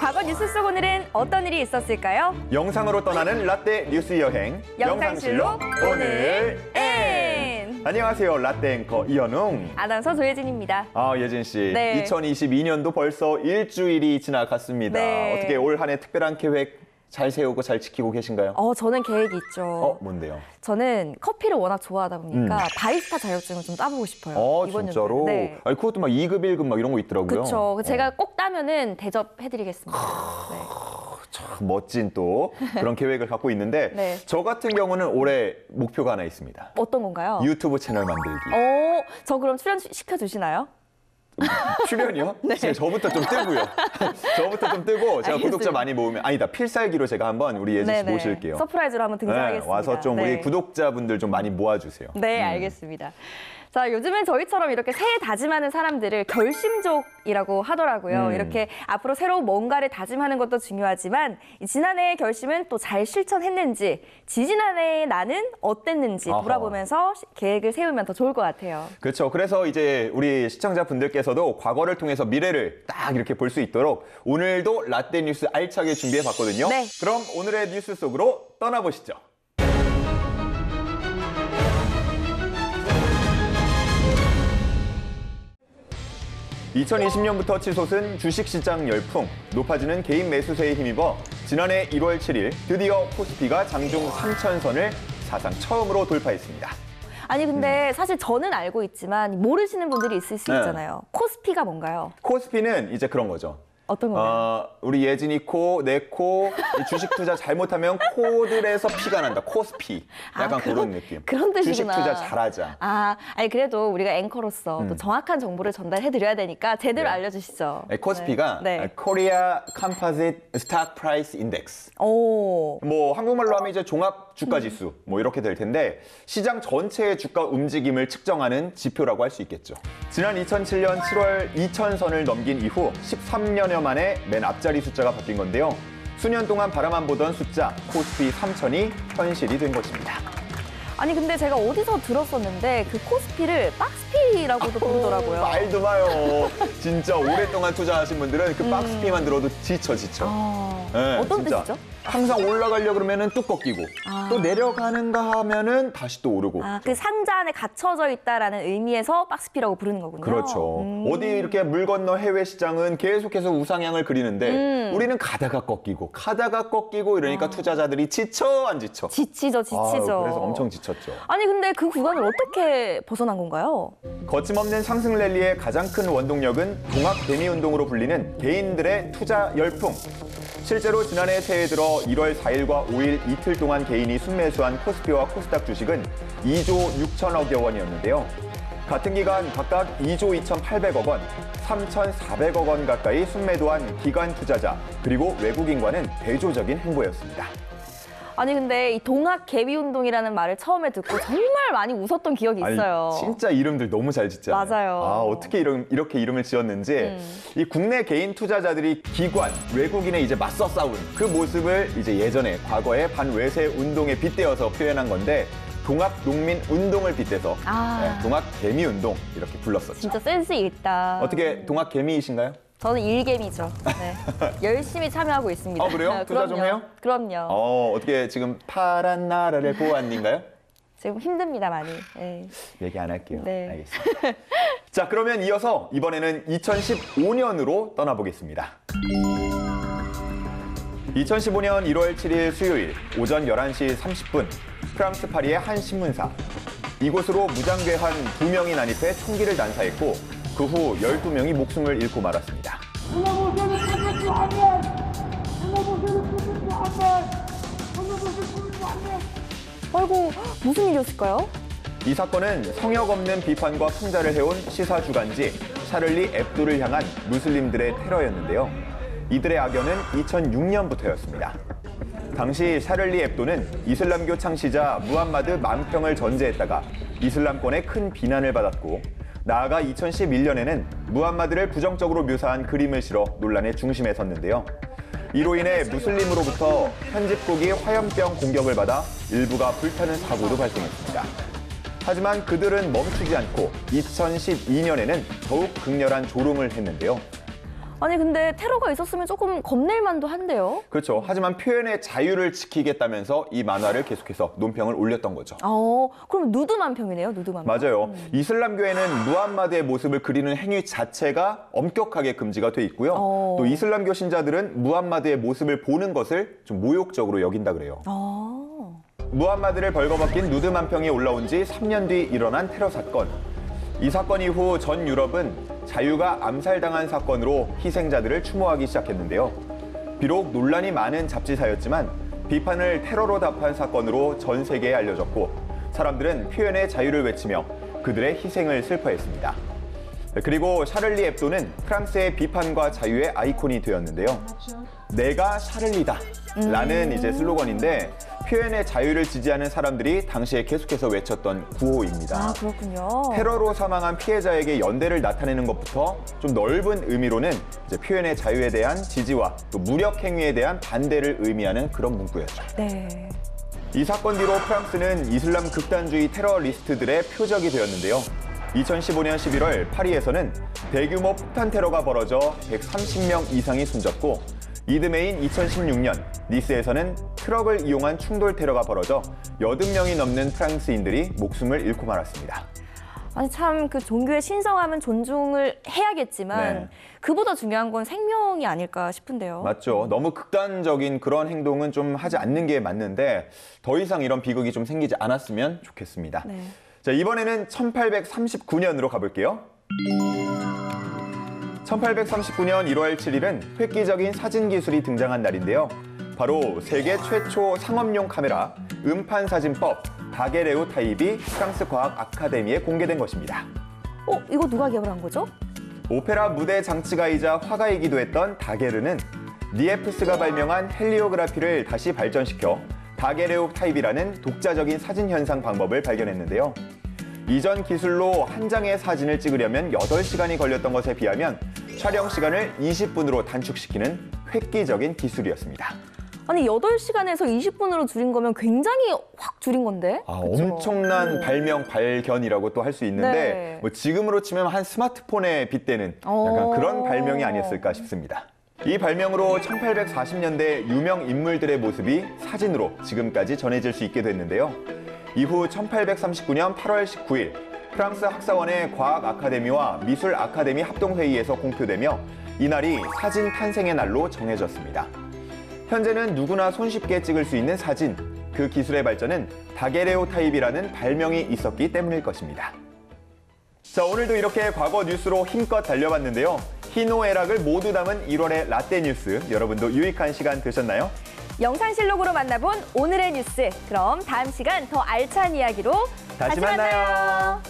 과거 뉴스 속 오늘은 어떤 일이 있었을까요? 영상으로 떠나는 라떼 뉴스 여행 영상실록 오늘 N. 안녕하세요. 라떼 앵커 이현웅. 아나운서 조혜진입니다. 예진 씨. 네. 2022년도 벌써 일주일이 지나갔습니다. 네. 어떻게 올 한 해 특별한 계획 잘 세우고 잘 지키고 계신가요? 저는 계획이 있죠. 뭔데요? 저는 커피를 워낙 좋아하다 보니까 바리스타 자격증을 좀 따보고 싶어요. 이번 진짜로? 연도에. 네. 아니, 그것도 막 2급, 1급 막 이런 거 있더라고요. 그렇죠. 제가 꼭 따면은 대접해드리겠습니다. 네. 참 멋진 또 그런 계획을 갖고 있는데 네. 저 같은 경우는 올해 목표가 하나 있습니다. 어떤 건가요? 유튜브 채널 만들기. 저 그럼 출연시켜주시나요? 출연이요? 네. 저부터 좀 뜨고요. 저부터 좀 뜨고 제가 알겠습니다. 구독자 많이 모으면 아니다. 필살기로 제가 한번 우리 예진 씨 네네. 모실게요. 서프라이즈로 한번 등장하겠습니다. 네, 와서 좀 네. 우리 구독자분들 좀 많이 모아주세요. 네, 알겠습니다. 자, 요즘엔 저희처럼 이렇게 새해 다짐하는 사람들을 결심족이라고 하더라고요. 이렇게 앞으로 새로운 뭔가를 다짐하는 것도 중요하지만 지난해의 결심은 또 잘 실천했는지, 지지난해의 나는 어땠는지 아하. 돌아보면서 계획을 세우면 더 좋을 것 같아요. 그렇죠. 그래서 이제 우리 시청자분들께서도 과거를 통해서 미래를 딱 이렇게 볼 수 있도록 오늘도 라떼 뉴스 알차게 준비해봤거든요. 네. 그럼 오늘의 뉴스 속으로 떠나보시죠. 2020년부터 치솟은 주식시장 열풍, 높아지는 개인 매수세에 힘입어 지난해 1월 7일 드디어 코스피가 장중 3,000선을 사상 처음으로 돌파했습니다. 아니 근데 사실 저는 알고 있지만 모르시는 분들이 있을 수 있잖아요. 코스피가 뭔가요? 코스피는 이제 그런 거죠. 어떤 건가요? 우리 예진이 코, 내 코, 주식 투자 잘못하면 코들에서 피가 난다. 코스피. 약간 그런 느낌. 그런 뜻이구나. 주식 투자 잘하자. 아니 그래도 우리가 앵커로서 또 정확한 정보를 전달해드려야 되니까 제대로 네. 알려주시죠. 코스피가 네. Korea Composite Stock Price Index. 오. 뭐 한국말로 하면 이제 종합 주가 지수 뭐 이렇게 될 텐데 시장 전체의 주가 움직임을 측정하는 지표라고 할 수 있겠죠. 지난 2007년 7월 2,000선을 넘긴 이후 13년여 만에 맨 앞자리 숫자가 바뀐 건데요. 수년 동안 바라만 보던 숫자 코스피 3,000이 현실이 된 것입니다. 아니 근데 제가 어디서 들었었는데 그 코스피를 박스피라고도 부르더라고요. 말도 마요. 진짜 오랫동안 투자하신 분들은 그 박스피만 들어도 지쳐. 네, 어떤 진짜. 뜻이죠? 항상 올라가려 그러면은 뚝 꺾이고 또 내려가는가 하면은 다시 또 오르고. 그 상자 안에 갇혀져 있다라는 의미에서 박스피라고 부르는 거군요. 그렇죠. 어디 이렇게 물 건너 해외 시장은 계속해서 우상향을 그리는데 우리는 가다가 꺾이고 이러니까 투자자들이 지쳐 안 지쳐? 지치죠. 그래서 엄청 지쳤죠. 아니 근데 그 구간을 어떻게 벗어난 건가요? 거침없는 상승 랠리의 가장 큰 원동력은 동학 개미 운동으로 불리는 개인들의 투자 열풍. 실제로 지난해 새해 들어 1월 4일과 5일 이틀 동안 개인이 순매수한 코스피와 코스닥 주식은 2조 6천억여 원이었는데요. 같은 기간 각각 2조 2,800억 원, 3,400억 원 가까이 순매도한 기관 투자자 그리고 외국인과는 대조적인 행보였습니다. 아니 근데 이 동학 개미 운동이라는 말을 처음에 듣고 정말 많이 웃었던 기억이 있어요. 아니, 진짜 이름들 너무 잘 짓잖아요. 맞아요. 어떻게 이렇게 이름을 지었는지 이 국내 개인 투자자들이 기관, 외국인에 이제 맞서 싸운 그 모습을 이제 예전에 과거의 반외세 운동에 빗대어서 표현한 건데 동학 농민 운동을 빗대서 동학 개미 운동 이렇게 불렀었죠. 진짜 센스 있다. 어떻게 동학 개미이신가요? 저는 일개미죠. 네. 열심히 참여하고 있습니다. 그래요? 투자 좀 해요? 그럼요. 어떻게 지금 파란 나라를 보았는가요? 지금 힘듭니다, 많이. 네. 얘기 안 할게요. 네. 알겠습니다. 자, 그러면 이어서 이번에는 2015년으로 떠나보겠습니다. 2015년 1월 7일 수요일 오전 11시 30분 프랑스 파리의 한 신문사. 이곳으로 무장괴한 2명이 난입해 총기를 난사했고 그 후 12명이 목숨을 잃고 말았습니다. 아이고, 무슨 일이었을까요? 이 사건은 성역 없는 비판과 풍자를 해온 시사 주간지 샤를리 앱도를 향한 무슬림들의 테러였는데요. 이들의 악연은 2006년부터였습니다. 당시 샤를리 앱도는 이슬람교 창시자 무함마드 만평을 전제했다가 이슬람권의 큰 비난을 받았고 나아가 2011년에는 무함마드를 부정적으로 묘사한 그림을 실어 논란의 중심에 섰는데요. 이로 인해 무슬림으로부터 편집국이 화염병 공격을 받아 일부가 불타는 사고도 발생했습니다. 하지만 그들은 멈추지 않고 2012년에는 더욱 극렬한 조롱을 했는데요. 아니 근데 테러가 있었으면 조금 겁낼 만도 한데요. 그렇죠. 하지만 표현의 자유를 지키겠다면서 이 만화를 계속해서 논평을 올렸던 거죠. 그럼 누드만평이네요, 누드만평. 맞아요. 이슬람교에는 무함마드의 모습을 그리는 행위 자체가 엄격하게 금지가 돼 있고요. 또 이슬람교 신자들은 무함마드의 모습을 보는 것을 좀 모욕적으로 여긴다 그래요. 무함마드를 벌거벗긴 누드만평이 올라온 지 3년 뒤 일어난 테러 사건. 이 사건 이후 전 유럽은 자유가 암살당한 사건으로 희생자들을 추모하기 시작했는데요. 비록 논란이 많은 잡지사였지만 비판을 테러로 답한 사건으로 전 세계에 알려졌고 사람들은 표현의 자유를 외치며 그들의 희생을 슬퍼했습니다. 그리고 샤를리 앱도는 프랑스의 비판과 자유의 아이콘이 되었는데요. 내가 샤를리다 라는 이제 슬로건인데 표현의 자유를 지지하는 사람들이 당시에 계속해서 외쳤던 구호입니다. 그렇군요. 테러로 사망한 피해자에게 연대를 나타내는 것부터 좀 넓은 의미로는 이제 표현의 자유에 대한 지지와 또 무력 행위에 대한 반대를 의미하는 그런 문구였죠. 네. 이 사건 뒤로 프랑스는 이슬람 극단주의 테러리스트들의 표적이 되었는데요. 2015년 11월 파리에서는 대규모 폭탄 테러가 벌어져 130명 이상이 숨졌고 이듬해인 2016년 니스에서는 트럭을 이용한 충돌 테러가 벌어져 80명이 넘는 프랑스인들이 목숨을 잃고 말았습니다. 아니 참 그 종교의 신성함은 존중을 해야겠지만 그보다 중요한 건 생명이 아닐까 싶은데요. 맞죠. 너무 극단적인 그런 행동은 좀 하지 않는 게 맞는데 더 이상 이런 비극이 좀 생기지 않았으면 좋겠습니다. 자, 이번에는 1839년으로 가볼게요. 1839년 1월 7일은 획기적인 사진 기술이 등장한 날인데요. 바로 세계 최초 상업용 카메라 음판사진법 다게레오타입이 프랑스 과학 아카데미에 공개된 것입니다. 이거 누가 개발한 거죠? 오페라 무대 장치가이자 화가이기도 했던 다게르는 니에프스가 발명한 헬리오그라피를 다시 발전시켜 다게레오타입이라는 독자적인 사진 현상 방법을 발견했는데요. 이전 기술로 한 장의 사진을 찍으려면 8시간이 걸렸던 것에 비하면 촬영 시간을 20분으로 단축시키는 획기적인 기술이었습니다. 아니 8시간에서 20분으로 줄인 거면 굉장히 확 줄인 건데? 그쵸? 엄청난 발견이라고 또 할 수 있는데 뭐 지금으로 치면 한 스마트폰에 빗대는 약간 그런 발명이 아니었을까 싶습니다. 이 발명으로 1840년대 유명 인물들의 모습이 사진으로 지금까지 전해질 수 있게 됐는데요. 이후 1839년 8월 19일 프랑스 학사원의 과학 아카데미와 미술 아카데미 합동회의에서 공표되며 이날이 사진 탄생의 날로 정해졌습니다. 현재는 누구나 손쉽게 찍을 수 있는 사진, 그 기술의 발전은 다게레오타입이라는 발명이 있었기 때문일 것입니다. 자, 오늘도 이렇게 과거 뉴스로 힘껏 달려봤는데요. 희노애락을 모두 담은 1월의 라떼 뉴스, 여러분도 유익한 시간 되셨나요? 영상실록으로 만나본 오늘의 뉴스. 그럼 다음 시간 더 알찬 이야기로 다시 만나요.